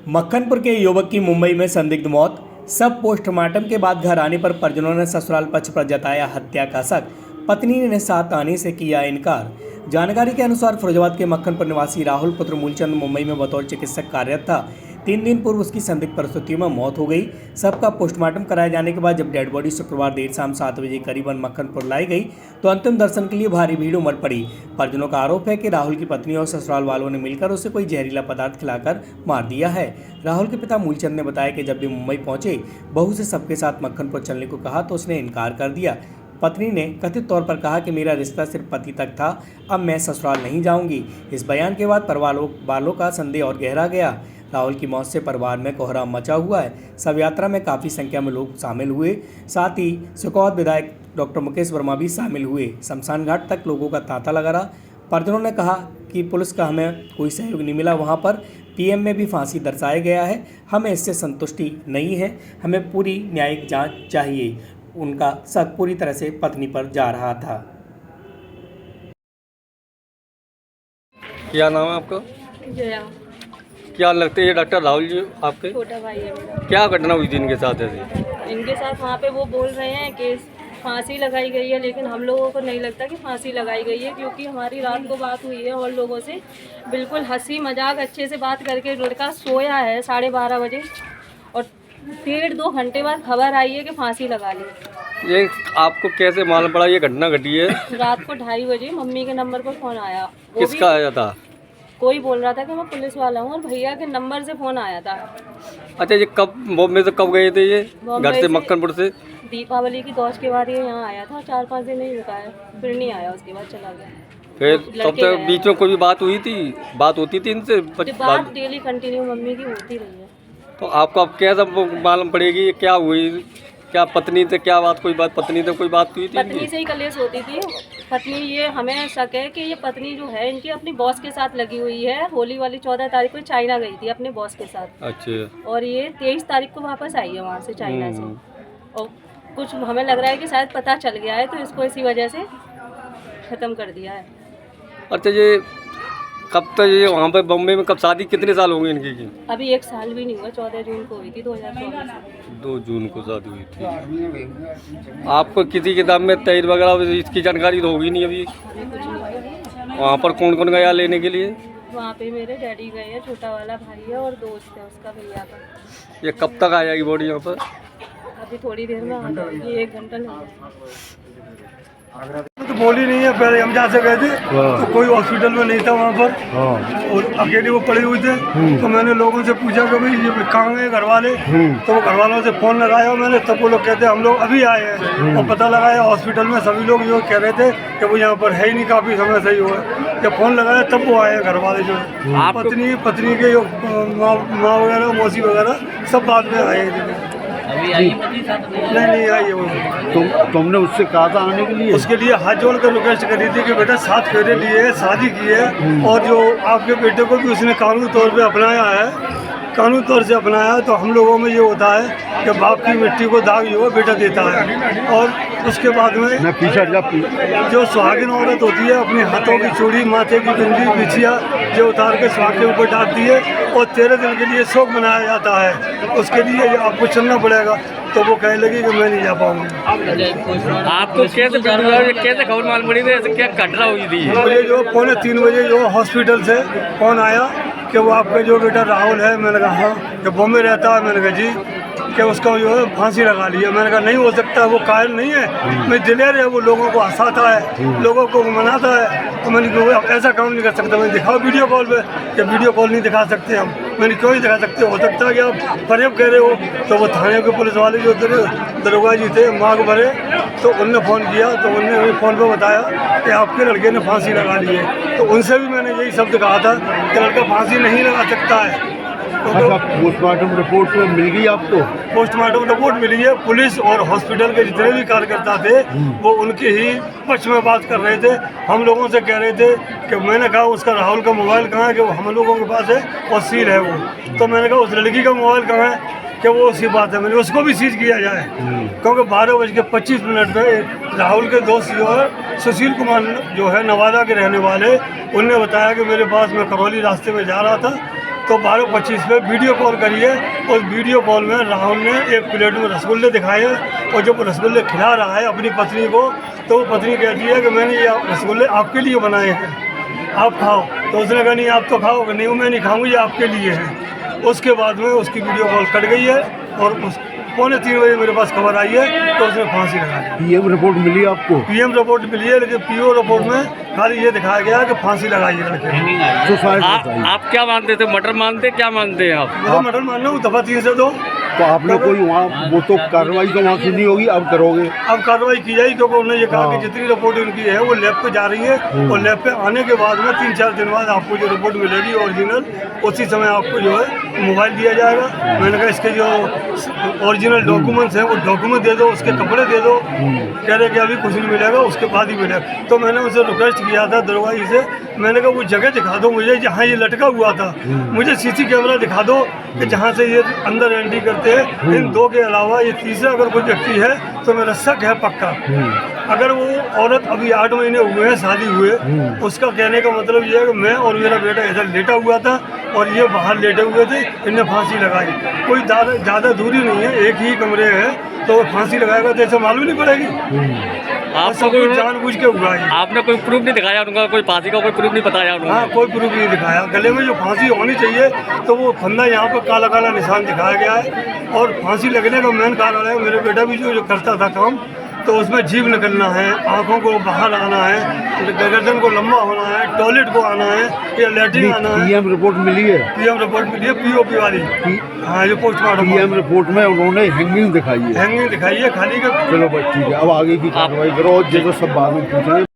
मक्खनपुर के युवक की मुंबई में संदिग्ध मौत। सब पोस्टमार्टम के बाद घर आने पर परिजनों ने ससुराल पक्ष पर जताया हत्या का शक। पत्नी ने साथ आने से किया इनकार। जानकारी के अनुसार फिरोजाबाद के मक्खनपुर निवासी राहुल पुत्र मूलचंद मुंबई में बतौर चिकित्सक कार्यरत था। 3 दिन पूर्व उसकी संदिग्ध परिस्थितियों में मौत हो गई। सबका पोस्टमार्टम कराए जाने के बाद जब डेड बॉडी शुक्रवार देर शाम 7 बजे करीबन मक्खनपुर लाई गई तो अंतिम दर्शन के लिए भारी भीड़ उमड़ पड़ी। परिजनों का आरोप है कि राहुल की पत्नी और ससुराल वालों ने मिलकर उसे कोई जहरीला पदार्थ खिलाकर मार दिया है। राहुल के पिता मूलचंद ने बताया कि जब भी मुंबई पहुंचे बहू से सबके साथ मक्खनपुर चलने को कहा तो उसने इनकार कर दिया। पत्नी ने कथित तौर पर कहा कि मेरा रिश्ता सिर्फ पति तक था, अब मैं ससुराल नहीं जाऊंगी। इस बयान के बाद परिवार वालों का संदेह और गहरा गया। राहुल की मौत से परिवार में कोहराम मचा हुआ है। शव यात्रा में काफ़ी संख्या में लोग शामिल हुए। साथ ही सुकौद विधायक डॉक्टर मुकेश वर्मा भी शामिल हुए। शमशान घाट तक लोगों का तांता लगा रहा। परिजनों ने कहा कि पुलिस का हमें कोई सहयोग नहीं मिला। वहां पर पीएम में भी फांसी दर्शाया गया है। हमें इससे संतुष्टि नहीं है, हमें पूरी न्यायिक जांच चाहिए। उनका शक पूरी तरह से पत्नी पर जा रहा था। क्या नाम है आपका? जया। क्या लगते हैं ये डॉक्टर राहुल जी आपके? छोटा भाई है मेरा। क्या घटना हुई थी इनके साथ ऐसे? इनके साथ वहाँ पे वो बोल रहे हैं कि फांसी लगाई गई है, लेकिन हम लोगों को नहीं लगता कि फांसी लगाई गई है, क्योंकि हमारी रात को बात हुई है और लोगों से बिल्कुल हंसी मजाक अच्छे से बात करके लड़का सोया है 12:30 बजे और 1.5-2 घंटे बाद खबर आई है कि फांसी लगा ली। ये आपको कैसे मालूम पड़ा ये घटना घटी है? रात को 2:30 बजे मम्मी के नंबर पर फ़ोन आया। किसका आया था? कोई बोल रहा था कि मैं पुलिस वाला हूँ और भैया के नंबर से फ़ोन आया था। अच्छा, ये कब बॉम्बे से कब गए थे ये घर से मक्खनपुर से? दीपावली की दौज के बाद ये यहाँ आया था, 4-5 दिन नहीं रुका है, फिर नहीं आया, उसके बाद चला गया। फिर तब तक बीच में कोई बात हुई थी? बात होती थी इनसे? बात डेली कंटिन्यू मम्मी की होती रही है। तो आपको अब कैसा मालूम पड़ेगी क्या हुई? क्या पत्नी से क्या बात, कोई बात पत्नी से कोई बात हुई थी? पत्नी से ही कलेश होती थी। पत्नी, ये हमें शक है कि ये पत्नी जो है इनकी अपनी बॉस के साथ लगी हुई है। होली वाली 14 तारीख को चाइना गई थी अपने बॉस के साथ। अच्छा। और ये 23 तारीख को वापस आई है वहाँ से, चाइना से। और कुछ हमें लग रहा है कि शायद पता चल गया है तो इसको इसी वजह से ख़त्म कर दिया है। अच्छा, ये कब तक ये वहाँ पर बॉम्बे में कब शादी कितने साल होंगे इनकी की? अभी 1 साल भी नहीं हुआ, 14 जून को हुई थी 2024 में। 2 जून को शादी हुई थी। आपको किसी किताब में तैर वगैरह इसकी जानकारी तो होगी नहीं अभी? हमें कुछ नहीं। वहाँ पर कौन कौन गया लेने के लिए? वहाँ पे मेरे डैडी गए हैं, छोटा वाला भाई है और दोस्त है उसका, भैया का। ये कब तक आ जाएगी बॉडी यहाँ पर? अभी थोड़ी देर में आ जाएगी, 1 घंटा लगेगा। तो बोली नहीं है। पहले हम जहाँ से गए थे तो कोई हॉस्पिटल में नहीं था वहाँ पर और अकेले वो पड़े हुए थे। तो मैंने लोगों से पूछा कि भाई ये कहाँ गए घर वाले, तो वो घर वालों से फ़ोन लगाया मैंने, तब वो लोग कहते हम लोग अभी आए हैं। और पता लगाया हॉस्पिटल में सभी लोग जो कह रहे थे कि वो यहाँ पर है ही नहीं, काफ़ी समय से ही हुआ। जब फ़ोन लगाया तब वो आए घर वाले जो पत्नी के जो माँ वगैरह मौसी वगैरह सब बाद में आए थे। अभी आई पति साथ में? नहीं आई है वो। तुमने उससे कहा था आने के लिए? उसके लिए हाथ जोड़ कर रिक्वेस्ट करी थी कि बेटा 7 फेरे लिए, शादी की है और जो आपके बेटे को भी उसने कानूनी तौर पे अपनाया है, कानूनी तौर से अपनाया। तो हम लोगों में ये होता है कि बाप की मिट्टी को दाग जो बेटा देता है। और उसके बाद में जो सुहागिन औरत होती है अपने हाथों की चूड़ी, माथे की बिंदी, बिछिया जो उतार के सुहाग के ऊपर डालती है और 13 दिन के लिए शोक मनाया जाता है। उसके लिए आपको चलना पड़ेगा। तो वो कहने लगी कि मैं नहीं जा पाऊंगी। आपको कैसे खबर मालूम पड़ी थी? क्या घटना हुई थी? मुझे जो 2:45 बजे जो हॉस्पिटल से फ़ोन आया कि वो आपका जो बेटा राहुल है। मैंने कहा हाँ। कि बॉम्बे रहता है? मैंने कहा जी। कि उसका जो है फांसी लगा ली है। मैंने कहा नहीं हो सकता, वो कायल नहीं है, मैं दिलेर है, वो लोगों को हंसाता है, लोगों को मनाता है। तो मैंने कहा ऐसा काम नहीं कर सकता। मैंने दिखाओ वीडियो कॉल पे, कि वीडियो कॉल नहीं दिखा सकते हम। मैंने क्यों नहीं दिखा सकते? हो सकता है कि आप फरेब कह रहे हो। तो वो थाने के पुलिस वाले जो दरोगा जी थे मांग भरे, तो उनने फ़ोन किया तो उनने फ़ोन पर बताया कि आपके लड़के ने फांसी लगा ली है। तो उनसे भी मैंने यही शब्द कहा था कि लड़का फांसी नहीं लगा सकता है। अच्छा, पोस्टमार्टम रिपोर्ट तो मिल गई आपको? पोस्टमार्टम रिपोर्ट मिली है। पुलिस और हॉस्पिटल के जितने भी कार्यकर्ता थे वो उनके ही पक्ष में बात कर रहे थे। हम लोगों से कह रहे थे कि मैंने कहा उसका राहुल का मोबाइल कहाँ है, कि वो हम लोगों के पास है और सील है वो। तो मैंने कहा उस लड़की का मोबाइल कहाँ है, कि वो उसी बात है, मैंने उसको भी सीज किया जाए। क्योंकि 12:25 पे राहुल के दोस्त जो है सुशील कुमार जो है नवादा के रहने वाले, उनने बताया कि मेरे पास मैं करौली रास्ते में जा रहा था तो 12:25 पे वीडियो कॉल करिए। उस वीडियो कॉल में राहुल ने एक प्लेट में रसगुल्ले दिखाए और जब रसगुल्ले खिला रहा है अपनी पत्नी को, तो वो पत्नी कहती है कि मैंने ये रसगुल्ले आपके लिए बनाए हैं, आप खाओ। तो उसने कहा नहीं आप तो खाओगे। नहीं मैं नहीं खाऊंगी, ये आपके लिए है। उसके बाद में उसकी वीडियो कॉल कट गई है और उस 2:45 बजे मेरे पास खबर आई है तो उसने फांसी लगा दी। पीएम रिपोर्ट मिली आपको? पीएम रिपोर्ट मिली है, लेकिन पीओ रिपोर्ट में खाली ये दिखाया गया है कि फांसी लगाई है लड़के। सुसाइड बताइए। आप क्या मानते थे, मर्डर मानते क्या मानते हैं आप? मैं तो मर्डर मान रहा हूँ, दफा 3 से 2। तो आपने कोई वहाँ वो तो कार्रवाई तो वहाँ सुनी होगी, अब करोगे? अब कार्रवाई की जाएगी क्योंकि उन्होंने ये कहा कि जितनी रिपोर्ट उनकी है वो लैब पे जा रही है और लैब पे आने के बाद में 3-4 दिन बाद आपको जो रिपोर्ट मिलेगी ओरिजिनल, उसी समय आपको जो है मोबाइल दिया जाएगा। मैंने कहा इसके जो ओरिजिनल डॉक्यूमेंट्स हैं वो डॉक्यूमेंट दे दो, उसके कपड़े दे दो। कह रहे कि अभी कुछ नहीं मिलेगा, उसके बाद ही मिलेगा। तो मैंने उनसे रिक्वेस्ट किया था दरवाजे से, मैंने कहा वो जगह दिखा दो मुझे जहाँ ये लटका हुआ था, मुझे सीसी कैमरा दिखा दो कि जहाँ से ये अंदर एंट्री करते हैं। इन 2 के अलावा ये तीसरा अगर कोई व्यक्ति है तो मेरा शक है पक्का। अगर वो औरत अभी 8 महीने हुए हैं शादी हुए, उसका कहने का मतलब ये है कि मैं और मेरा बेटा इधर लेटा हुआ था और ये बाहर लेटे हुए थे, इनने फांसी लगाई। कोई ज़्यादा दूरी नहीं है, एक ही कमरे है, तो फांसी लगाएगा तो ऐसे मालूम नहीं पड़ेगी। आपको कोई जानबूझ के हुआ है। आपने कोई प्रूफ नहीं दिखाया उनका, कोई फांसी का कोई प्रूफ नहीं बताया उन्होंने? हाँ, कोई प्रूफ नहीं दिखाया। गले में जो फांसी होनी चाहिए तो वो फंदा यहाँ पर काला काला निशान दिखाया गया है और फांसी लगने का मेन कारण है मेरे बेटा भी जो करता था काम, तो उसमें जीभ निकलना है, आंखों को बाहर आना है, गर्दन को लंबा होना है, टॉयलेट को आना है या लैट्रिन आना है। पीएम रिपोर्ट मिली है? पीएम रिपोर्ट मिली है, पीओपी वाली। हाँ, जो पोस्टमार्टम पीएम रिपोर्ट में उन्होंने हैंगिंग दिखाई है। हैंगिंग दिखाई है खाली का। चलो भाई ठीक है, अब आगे की कार्रवाई करो, जो सब बाद में पूछेंगे।